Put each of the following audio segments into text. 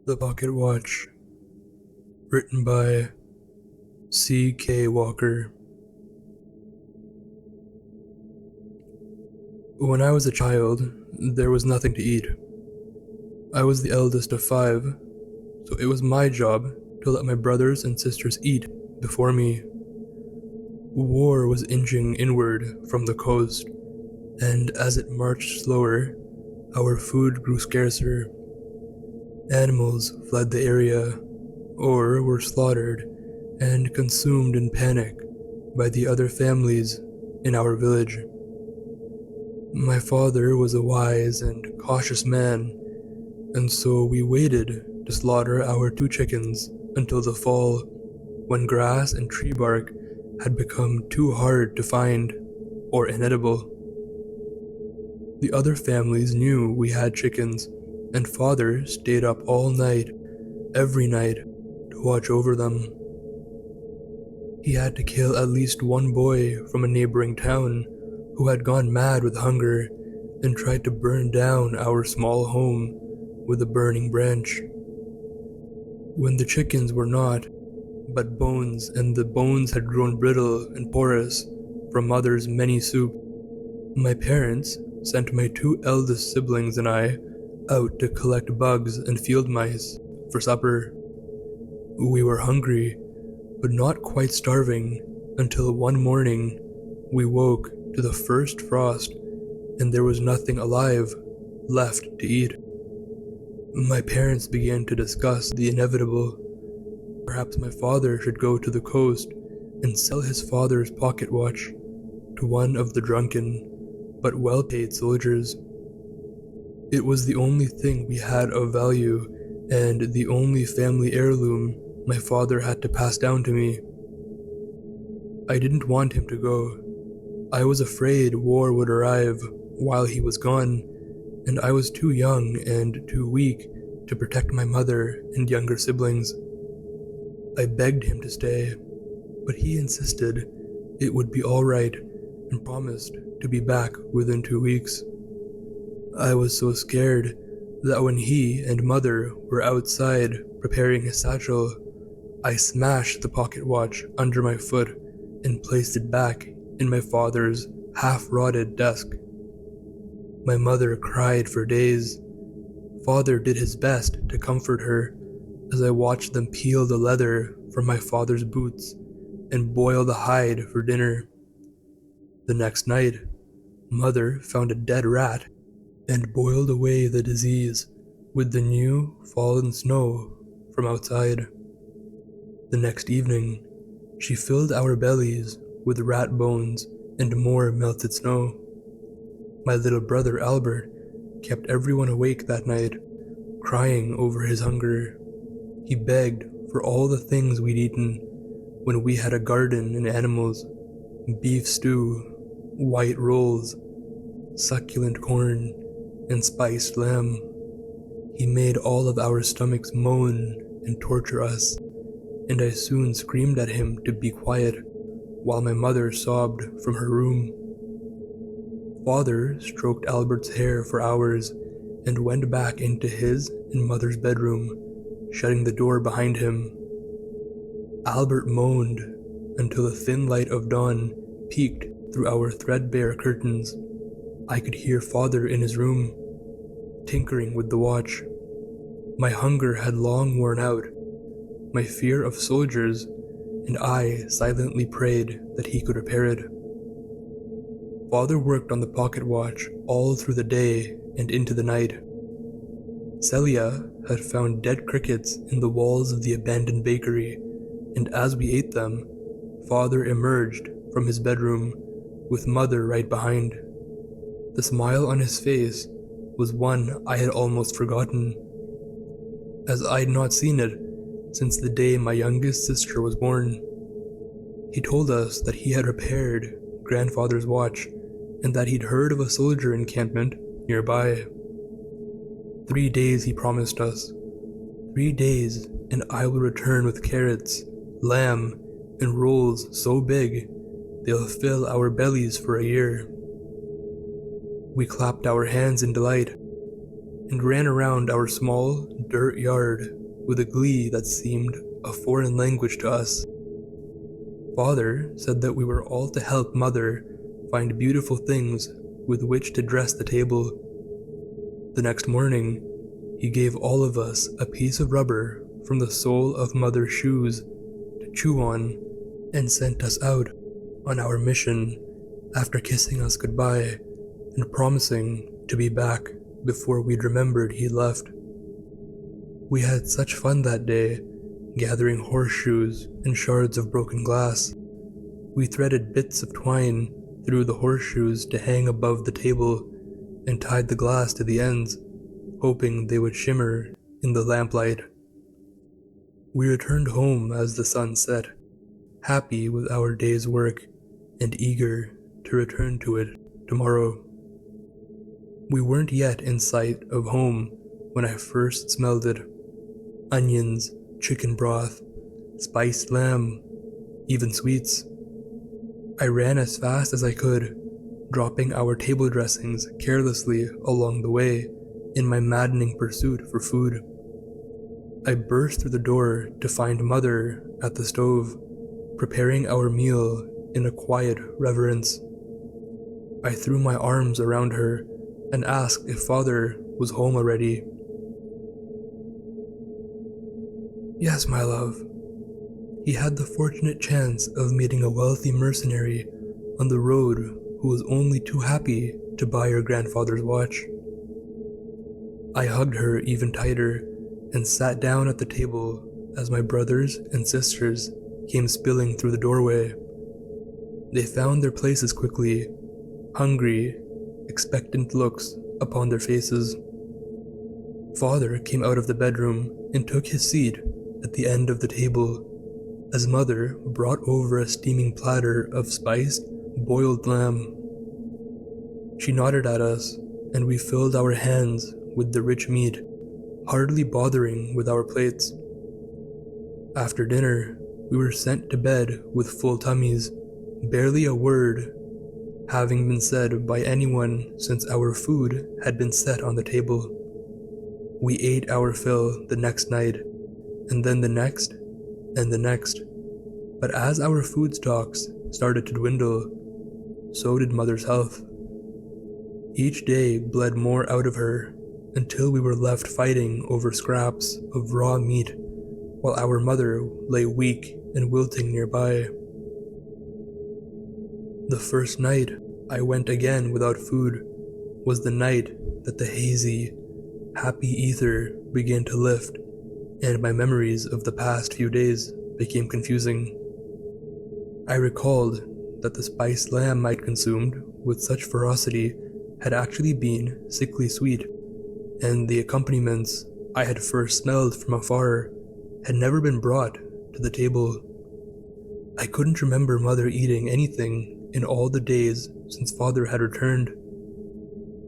The Pocket Watch, written by C.K Walker. When I was a child, there was nothing to eat. I was the eldest of 5, so it was my job to let my brothers and sisters eat before me. War was inching inward from the coast, and as it marched slower, our food grew scarcer. Animals fled the area, or were slaughtered and consumed in panic by the other families in our village. My father was a wise and cautious man, and so we waited to slaughter our 2 chickens until the fall, when grass and tree bark had become too hard to find or inedible. The other families knew we had chickens, and father stayed up all night, every night, to watch over them. He had to kill at least one boy from a neighboring town who had gone mad with hunger and tried to burn down our small home with a burning branch. When the chickens were not, but bones, and the bones had grown brittle and porous from mother's many soup, my parents sent my 2 eldest siblings and I out to collect bugs and field mice for supper. We were hungry, but not quite starving, until one morning we woke to the first frost and there was nothing alive left to eat. My parents began to discuss the inevitable. Perhaps my father should go to the coast and sell his father's pocket watch to one of the drunken but well-paid soldiers. It was the only thing we had of value and the only family heirloom my father had to pass down to me. I didn't want him to go. I was afraid war would arrive while he was gone, and I was too young and too weak to protect my mother and younger siblings. I begged him to stay, but he insisted it would be all right and promised to be back within 2 weeks. I was so scared that when he and mother were outside preparing his satchel, I smashed the pocket watch under my foot and placed it back in my father's half-rotted desk. My mother cried for days. Father did his best to comfort her as I watched them peel the leather from my father's boots and boil the hide for dinner. The next night, mother found a dead rat and boiled away the disease with the new fallen snow from outside. The next evening, she filled our bellies with rat bones and more melted snow. My little brother Albert kept everyone awake that night, crying over his hunger. He begged for all the things we'd eaten when we had a garden and animals: beef stew, white rolls, succulent corn, and spiced lamb. He made all of our stomachs moan and torture us, and I soon screamed at him to be quiet while my mother sobbed from her room. Father stroked Albert's hair for hours and went back into his and mother's bedroom, shutting the door behind him. Albert moaned until the thin light of dawn peeked through our threadbare curtains. I could hear father in his room, tinkering with the watch. My hunger had long worn out, my fear of soldiers, and I silently prayed that he could repair it. Father worked on the pocket watch all through the day and into the night. Celia had found dead crickets in the walls of the abandoned bakery, and as we ate them, father emerged from his bedroom with mother right behind. The smile on his face was one I had almost forgotten, as I'd not seen it since the day my youngest sister was born. He told us that he had repaired grandfather's watch and that he'd heard of a soldier encampment nearby. 3 days he promised us. 3 days, and I will return with carrots, lamb, and rolls so big they'll fill our bellies for a year. We clapped our hands in delight and ran around our small, dirt yard with a glee that seemed a foreign language to us. Father said that we were all to help Mother find beautiful things with which to dress the table. The next morning, he gave all of us a piece of rubber from the sole of Mother's shoes to chew on and sent us out on our mission after kissing us goodbye and promising to be back before we'd remembered he'd left. We had such fun that day, gathering horseshoes and shards of broken glass. We threaded bits of twine through the horseshoes to hang above the table and tied the glass to the ends, hoping they would shimmer in the lamplight. We returned home as the sun set, happy with our day's work and eager to return to it tomorrow. We weren't yet in sight of home when I first smelled it. Onions, chicken broth, spiced lamb, even sweets. I ran as fast as I could, dropping our table dressings carelessly along the way in my maddening pursuit for food. I burst through the door to find Mother at the stove, preparing our meal in a quiet reverence. I threw my arms around her and asked if Father was home already. "Yes, my love. He had the fortunate chance of meeting a wealthy mercenary on the road who was only too happy to buy your grandfather's watch." I hugged her even tighter and sat down at the table as my brothers and sisters came spilling through the doorway. They found their places quickly, hungry, expectant looks upon their faces. Father came out of the bedroom and took his seat at the end of the table as Mother brought over a steaming platter of spiced, boiled lamb. She nodded at us, and we filled our hands with the rich meat, hardly bothering with our plates. After dinner, we were sent to bed with full tummies, barely a word having been said by anyone since our food had been set on the table. We ate our fill the next night, and then the next, and the next. But as our food stocks started to dwindle, so did Mother's health. Each day bled more out of her until we were left fighting over scraps of raw meat while our mother lay weak and wilting nearby. The first night I went again without food was the night that the hazy, happy ether began to lift, and my memories of the past few days became confusing. I recalled that the spiced lamb I'd consumed with such ferocity had actually been sickly sweet, and the accompaniments I had first smelled from afar had never been brought to the table. I couldn't remember Mother eating anything in all the days since Father had returned.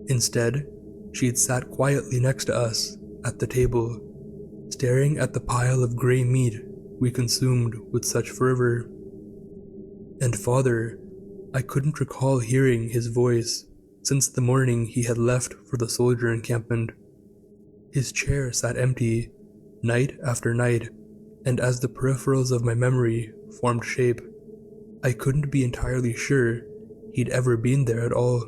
Instead, she had sat quietly next to us at the table, staring at the pile of gray meat we consumed with such fervor. And Father, I couldn't recall hearing his voice since the morning he had left for the soldier encampment. His chair sat empty, night after night, and as the peripherals of my memory formed shape, I couldn't be entirely sure he'd ever been there at all.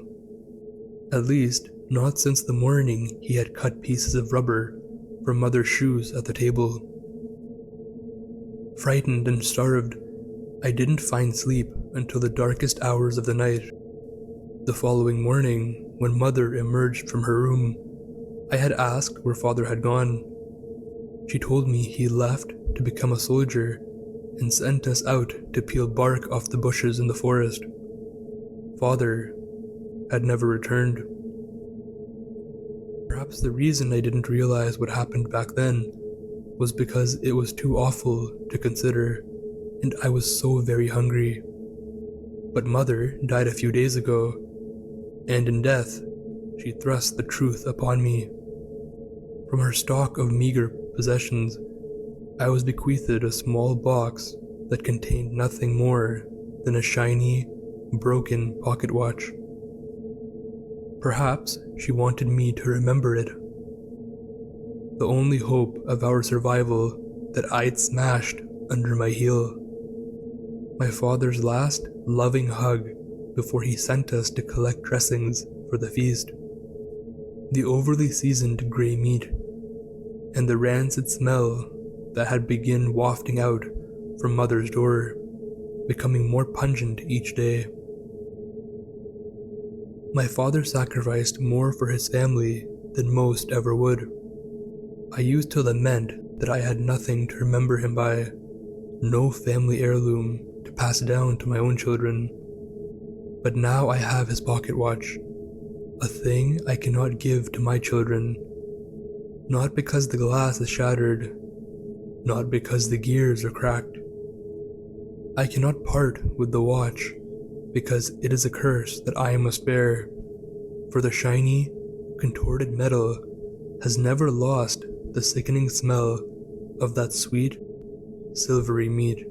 At least, not since the morning he had cut pieces of rubber from Mother's shoes at the table. Frightened and starved, I didn't find sleep until the darkest hours of the night. The following morning, when Mother emerged from her room, I had asked where Father had gone. She told me he left to become a soldier and sent us out to peel bark off the bushes in the forest. Father had never returned. Perhaps the reason I didn't realize what happened back then was because it was too awful to consider, and I was so very hungry. But Mother died a few days ago, and in death, she thrust the truth upon me. From her stock of meager possessions, I was bequeathed a small box that contained nothing more than a shiny, broken pocket watch. Perhaps she wanted me to remember it. the only hope of our survival that I'd smashed under my heel. My father's last loving hug before he sent us to collect dressings for the feast. The overly seasoned grey meat, and the rancid smell that had begun wafting out from Mother's door, becoming more pungent each day. My father sacrificed more for his family than most ever would. I used to lament that I had nothing to remember him by, no family heirloom to pass down to my own children. But now I have his pocket watch, a thing I cannot give to my children, not because the glass is shattered, not because the gears are cracked. I cannot part with the watch because it is a curse that I must bear, for the shiny, contorted metal has never lost the sickening smell of that sweet, silvery meat.